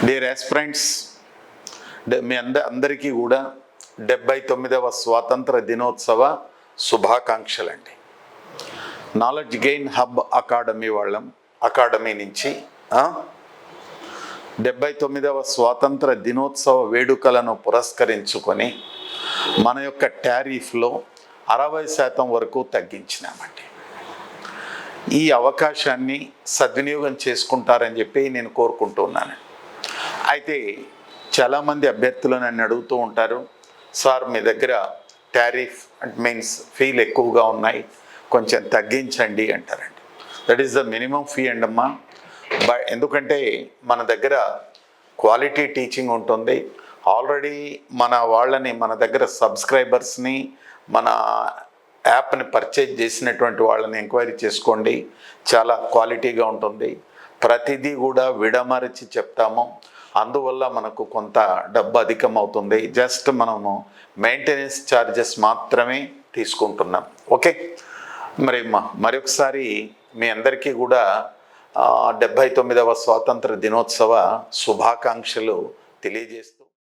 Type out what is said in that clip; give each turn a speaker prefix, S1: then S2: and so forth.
S1: Dear aspirants, మీ అందరికీ కూడా 79వ స్వాతంత్ర దినోత్సవ శుభాకాంక్షలండి. నాలెడ్జ్ గెయిన్ హబ్ అకాడమీ నుంచి 79వ స్వాతంత్ర దినోత్సవ వేడుకలను పురస్కరించుకొని మన యొక్క టారిఫ్లో 60% వరకు తగ్గించినామండి. ఈ అవకాశాన్ని సద్వినియోగం చేసుకుంటారని చెప్పి నేను కోరుకుంటున్నాను. అయితే చాలామంది అభ్యర్థులు నన్ను అడుగుతూ ఉంటారు, సార్ మీ దగ్గర టారిఫ్ మీన్స్ ఫీలు ఎక్కువగా ఉన్నాయి, కొంచెం తగ్గించండి అంటారండి. That is the minimum fee అండమ్మా. ఎందుకంటే మన దగ్గర క్వాలిటీ టీచింగ్ ఉంటుంది. ఆల్రెడీ మన దగ్గర సబ్స్క్రైబర్స్ని, మన యాప్ని పర్చేజ్ చేసినటువంటి వాళ్ళని ఎంక్వైరీ చేసుకోండి. చాలా క్వాలిటీగా ఉంటుంది. ప్రతిదీ కూడా విడమరిచి చెప్తాము. అందువల్ల మనకు కొంత డబ్బు అధికం అవుతుంది. జస్ట్ మనము మెయింటెనెన్స్ ఛార్జెస్ మాత్రమే తీసుకుంటున్నాం. ఓకే, మరొకసారి మీ అందరికీ కూడా 79వ స్వాతంత్ర దినోత్సవ శుభాకాంక్షలు తెలియజేస్తూ